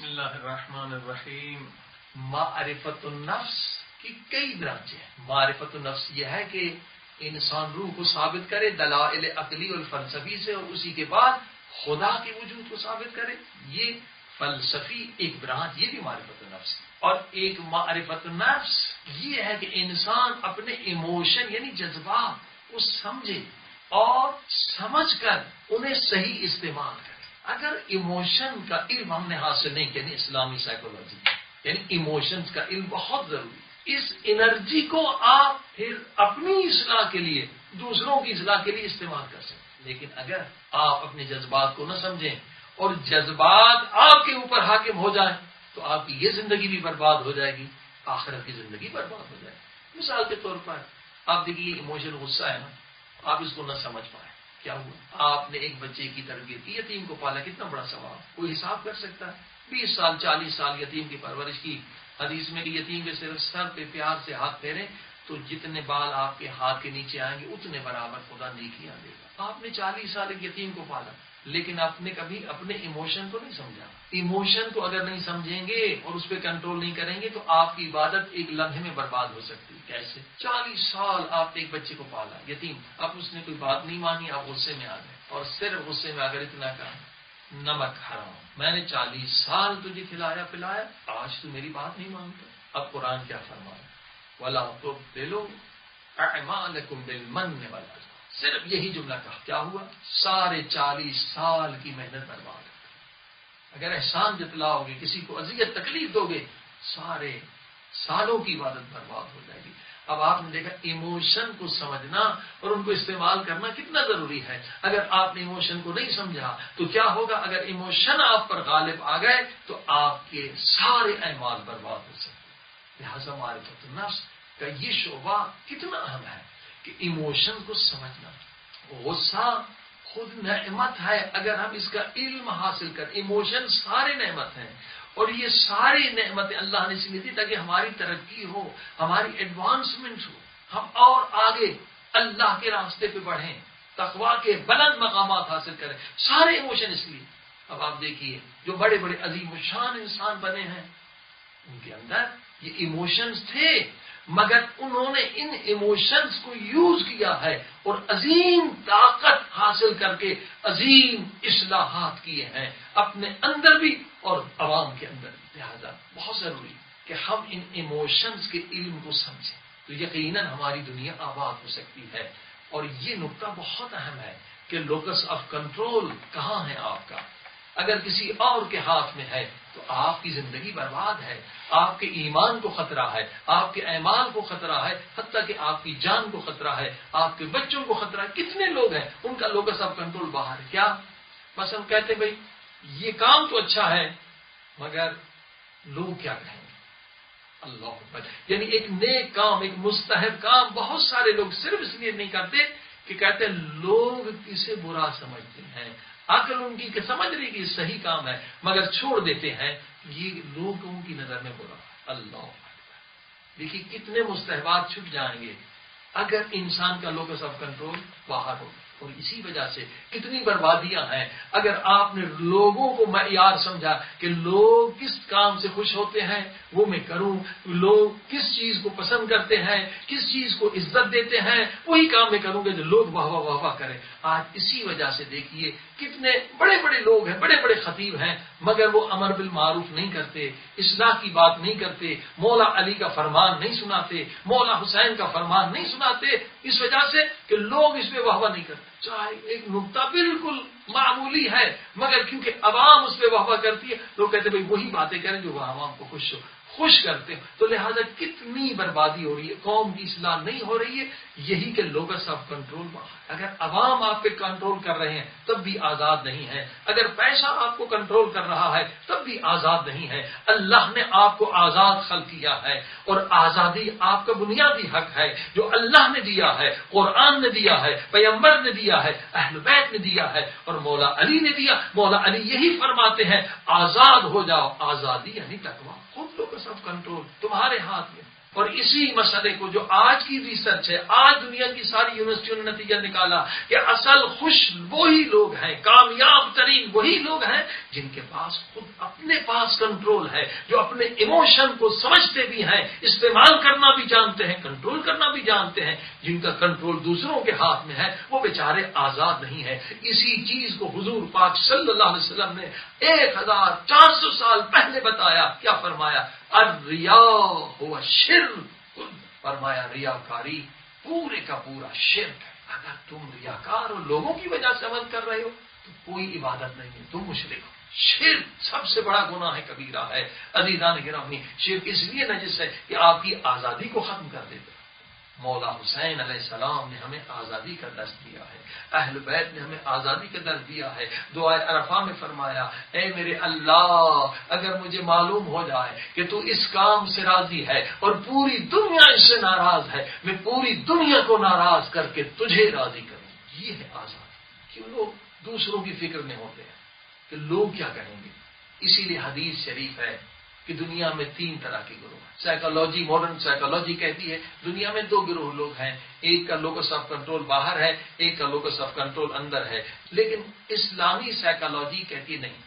اللہ الرحمن الرحیم. معرفت النفس کی کئی برانچیں ہیں. معرفت النفس یہ ہے کہ انسان روح کو ثابت کرے دلائل عقلی اور فلسفی سے، اور اسی کے بعد خدا کے وجود کو ثابت کرے. یہ فلسفی ایک برانچ، یہ بھی معرفت النفس. اور ایک معرفت النفس یہ ہے کہ انسان اپنے ایموشن یعنی جذبات کو سمجھے اور سمجھ کر انہیں صحیح استعمال کرے. اگر ایموشن کا علم ہم نے حاصل نہیں کیا، یعنی اسلامی سائیکولوجی یعنی ایموشنز کا علم بہت ضروری. اس انرجی کو آپ پھر اپنی اصلاح کے لیے، دوسروں کی اصلاح کے لیے استعمال کر سکتے. لیکن اگر آپ اپنے جذبات کو نہ سمجھیں اور جذبات آپ کے اوپر حاکم ہو جائیں تو آپ کی یہ زندگی بھی برباد ہو جائے گی، آخرت کی زندگی برباد ہو جائے گی. مثال کے طور پر آپ دیکھیے ایموشن غصہ ہے نا، آپ اس کو نہ سمجھ پائے، کیا ہوا؟ آپ نے ایک بچے کی تربیت کی، یتیم کو پالا، کتنا بڑا ثواب، کوئی حساب کر سکتا ہے؟ 20 سال 40 سال یتیم کی پرورش کی. حدیث میں کہ یتیم کے صرف سر پہ پیار سے ہاتھ پھیرے تو جتنے بال آپ کے ہاتھ کے نیچے آئیں گے اتنے برابر خدا نیکیاں دے گا. آپ نے 40 سال ایک یتیم کو پالا، لیکن آپ نے کبھی اپنے ایموشن کو نہیں سمجھا. ایموشن کو اگر نہیں سمجھیں گے اور اس پہ کنٹرول نہیں کریں گے تو آپ کی عبادت ایک لمحے میں برباد ہو سکتی ہے. کیسے؟ 40 سال آپ نے ایک بچے کو پالا یتیم، اب اس نے کوئی بات نہیں مانی، آپ غصے میں آ گئے اور صرف غصے میں اگر اتنا کہا نمک حرام، میں نے 40 سال تجھے کھلایا پلایا، آج تو میری بات نہیں مانتا. اب قرآن کیا فرمایا؟ وَلَا تُبْطِلُوا أَعْمَالَكُمْ بِالْمَنِّ وَالْأَذَىٰ. صرف یہی جملہ کہا، کیا ہوا؟ سارے 40 سال کی محنت برباد ہے. اگر احسان جتلاؤ گے، کسی کو اذیت تکلیف دو گے، سارے سالوں کی عبادت برباد ہو جائے گی. اب آپ نے دیکھا ایموشن کو سمجھنا اور ان کو استعمال کرنا کتنا ضروری ہے. اگر آپ نے ایموشن کو نہیں سمجھا تو کیا ہوگا؟ اگر ایموشن آپ پر غالب آ گئے تو آپ کے سارے اعمال برباد ہو سکتے. لہذا معرفت النفس کا یہ شعبہ کتنا اہم ہے کہ ایموشن کو سمجھنا. غصہ خود نعمت ہے اگر ہم اس کا علم حاصل کریں. ایموشن سارے نعمت ہیں اور یہ ساری نعمتیں اللہ نے اس لیے دی تاکہ ہماری ترقی ہو، ہماری ایڈوانسمنٹ ہو، ہم اور آگے اللہ کے راستے پہ بڑھیں، تقویٰ کے بلند مقامات حاصل کریں. سارے ایموشن اس لیے. اب آپ دیکھیے جو بڑے بڑے عظیم الشان انسان بنے ہیں ان کے اندر یہ ایموشنز تھے، مگر انہوں نے ان ایموشنز کو یوز کیا ہے اور عظیم طاقت حاصل کر کے عظیم اصلاحات کیے ہیں اپنے اندر بھی اور عوام کے اندر بھی. لہذا بہت ضروری کہ ہم ان ایموشنز کے علم کو سمجھیں تو یقیناً ہماری دنیا آباد ہو سکتی ہے. اور یہ نقطہ بہت اہم ہے کہ لوکس آف کنٹرول کہاں ہے آپ کا. اگر کسی اور کے ہاتھ میں ہے تو آپ کی زندگی برباد ہے، آپ کے ایمان کو خطرہ ہے، آپ کے اعمال کو خطرہ ہے، حتیٰ کہ آپ کی جان کو خطرہ ہے، آپ کے بچوں کو خطرہ ہے. کتنے لوگ ہیں ان کا لوکس آف کنٹرول باہر ہے. کیا بس ہم کہتے بھائی یہ کام تو اچھا ہے مگر لوگ کیا کہیں گے؟ اللہ اکبر. یعنی ایک نیک کام، ایک مستحب کام بہت سارے لوگ صرف اس لیے نہیں کرتے کہ کہتے ہیں لوگ اسے برا سمجھتے ہیں. عقل ان کی کہ سمجھ رہی کہ یہ صحیح کام ہے مگر چھوڑ دیتے ہیں یہ لوگوں کی نظر میں برا. اللہ دیکھیے کتنے مستحبات چھپ جائیں گے اگر انسان کا لوکس آف کنٹرول باہر ہو. اور اسی وجہ سے کتنی بربادیاں ہیں. اگر آپ نے لوگوں کو معیار سمجھا کہ لوگ کس کام سے خوش ہوتے ہیں وہ میں کروں، لوگ کس چیز کو پسند کرتے ہیں، کس چیز کو عزت دیتے ہیں، وہی کام میں کروں گا جو لوگ واہ واہ واہ واہ کریں. آج اسی وجہ سے دیکھیے کتنے بڑے بڑے لوگ ہیں، بڑے بڑے خطیب ہیں مگر وہ امر بالمعروف نہیں کرتے، اصلاح کی بات نہیں کرتے، مولا علی کا فرمان نہیں سناتے، مولا حسین کا فرمان نہیں سناتے. اس وجہ سے کہ لوگ اس پہ واہ واہ نہیں کرتے. چاہے ایک نقطہ بالکل معمولی ہے مگر کیونکہ عوام اس پہ واہ واہ کرتی ہے لوگ کہتے ہیں بھائی وہی باتیں کریں جو وہ عوام کو خوش کرتے ہیں. تو لہذا کتنی بربادی ہو رہی ہے، قوم کی اصلاح نہیں ہو رہی ہے. یہی کہ لوکس آف کنٹرول باہر. اگر عوام آپ پہ کنٹرول کر رہے ہیں تب بھی آزاد نہیں ہے. اگر پیسہ آپ کو کنٹرول کر رہا ہے تب بھی آزاد نہیں ہے. اللہ نے آپ کو آزاد خلق کیا ہے اور آزادی آپ کا بنیادی حق ہے جو اللہ نے دیا ہے، قرآن نے دیا ہے، پیغمبر نے دیا ہے، اہل بیت نے دیا ہے اور مولا علی نے دیا. مولا علی یہی فرماتے ہیں آزاد ہو جاؤ. آزادی یعنی تقویٰ. خود لوکس آف کنٹرول تمہارے ہاتھ میں. اور اسی مسئلے کو جو آج کی ریسرچ ہے، آج دنیا کی ساری یونیورسٹیوں نے نتیجہ نکالا کہ اصل خوش وہی لوگ ہیں، کامیاب ترین وہی لوگ ہیں جن کے پاس خود اپنے پاس کنٹرول ہے، جو اپنے ایموشن کو سمجھتے بھی ہیں، استعمال کرنا بھی جانتے ہیں، کنٹرول کرنا بھی جانتے ہیں۔ جن کا کنٹرول دوسروں کے ہاتھ میں ہے وہ بیچارے آزاد نہیں ہیں۔ اسی چیز کو حضور پاک صلی اللہ علیہ وسلم نے 1400 سال پہلے بتایا۔ کیا فرمایا؟ الریاء ہوا شرک، فرمایا ریاکاری پورے کا پورا شرک ہے۔ اگر تم ریاکار اور لوگوں کی وجہ سے عمل کر رہے ہو تو کوئی عبادت نہیں ہے، تم مشرک ہو۔ شرک سب سے بڑا گناہ ہے، کبیرہ ہے۔ عزیزان گرامی، شرک اس لیے نجس ہے کہ آپ کی آزادی کو ختم کر دیتا ہے۔ مولا حسین علیہ السلام نے ہمیں آزادی کا درس دیا ہے، اہل بیت نے ہمیں آزادی کا درس دیا ہے۔ دعائے عرفہ میں فرمایا، اے میرے اللہ، اگر مجھے معلوم ہو جائے کہ تو اس کام سے راضی ہے اور پوری دنیا اس سے ناراض ہے، میں پوری دنیا کو ناراض کر کے تجھے راضی کروں۔ یہ ہے آزادی۔ کیوں لوگ دوسروں کی فکر میں ہوتے ہیں کہ لوگ کیا کہیں گے؟ اسی لیے حدیث شریف ہے کہ دنیا میں 3 طرح کے گروہ ہیں۔ سائیکالوجی، ماڈرن سائیکالوجی کہتی ہے دنیا میں 2 گروہ لوگ ہیں، ایک کا لوکس آف کنٹرول باہر ہے، ایک کا لوکس آف کنٹرول اندر ہے۔ لیکن اسلامی سائیکالوجی کہتی ہے نہیں،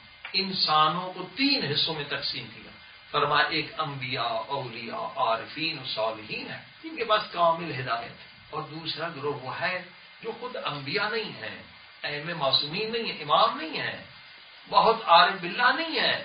انسانوں کو 3 حصوں میں تقسیم کیا۔ فرمایا ایک انبیاء، اولیاء، عارفین و صالحین ہے جن کے پاس کامل ہدایت ہے، اور دوسرا گروہ وہ ہے جو خود انبیاء نہیں ہے، ائمہ معصومین نہیں ہے، امام نہیں ہے، بہت عارف باللہ نہیں ہے،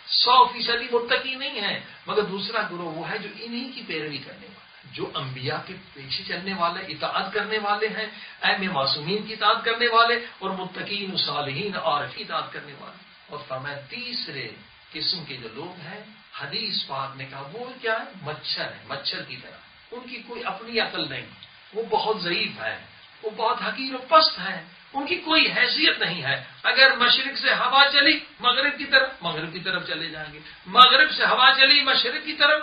100% متقی نہیں ہے، مگر دوسرا گروہ وہ ہے جو انہی کی پیروی کرنے والا ہے، جو انبیاء کے پیچھے چلنے والے، اطاعت کرنے والے ہیں، ائمہ معصومین کی اطاعت کرنے والے، اور متقین و صالحین عارف کی اطاعت کرنے والے۔ اور فرمایا تیسرے قسم کے جو لوگ ہیں، حدیث پاک نے کہا وہ کیا ہے؟ مچھر ہے، مچھر کی طرح، ان کی کوئی اپنی عقل نہیں، وہ بہت ضعیف ہے، وہ بہت حقیر و پست ہے، ان کی کوئی حیثیت نہیں ہے۔ اگر مشرق سے ہوا چلی مغرب کی طرف چلے جائیں گے، مغرب سے ہوا چلی مشرق کی طرف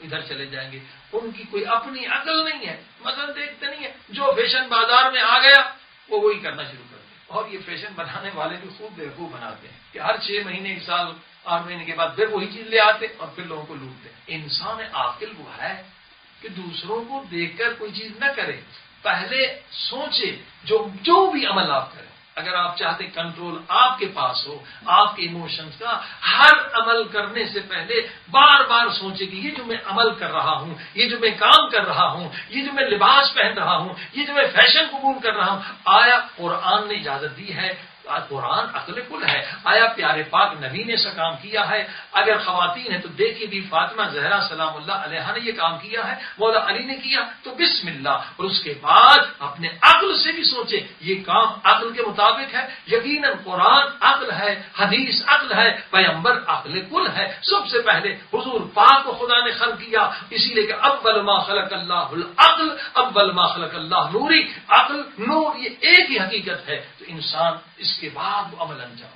ادھر چلے جائیں گے۔ ان کی کوئی اپنی عقل نہیں ہے، مثلا دیکھتے نہیں ہے، جو فیشن بازار میں آ گیا وہ وہی کرنا شروع کر دیا۔ اور یہ فیشن بنانے والے بھی خوب بیوقوف بناتے ہیں کہ ہر 6 مہینے 1 سال 8 مہینے کے بعد پھر وہی چیز لے آتے اور پھر لوگوں کو لوٹتے۔ انسان عاقل وہ ہے کہ دوسروں کو دیکھ کر کوئی چیز نہ کرے، پہلے سوچے جو بھی عمل آپ کریں۔ اگر آپ چاہتے کنٹرول آپ کے پاس ہو آپ کے ایموشنز کا، ہر عمل کرنے سے پہلے بار بار سوچے کہ یہ جو میں عمل کر رہا ہوں، یہ جو میں کام کر رہا ہوں، یہ جو میں لباس پہن رہا ہوں، یہ جو میں فیشن قبول کر رہا ہوں، آیا قرآن نے اجازت دی ہے؟ قرآن عقل کل ہے، آیا پیارے پاک نبی نے ایسا کام کیا ہے؟ اگر خواتین ہیں تو دیکھیے بھی فاطمہ زہرا سلام اللہ علیہا نے یہ کام کیا ہے، مولا علی نے کیا، تو بسم اللہ۔ اور اس کے بعد اپنے عقل سے بھی سوچے یہ کام عقل کے مطابق ہے۔ یقیناً قرآن عقل ہے، حدیث عقل ہے، پیغمبر عقل کل ہے۔ سب سے پہلے حضور پاک کو خدا نے خلق کیا، اسی لیے کہ اول ما خلق اللہ العقل، اول ما خلق اللہ نوری، عقل نور یہ ایک ہی حقیقت ہے۔ تو انسان اس کے بعد وہ عمل انجام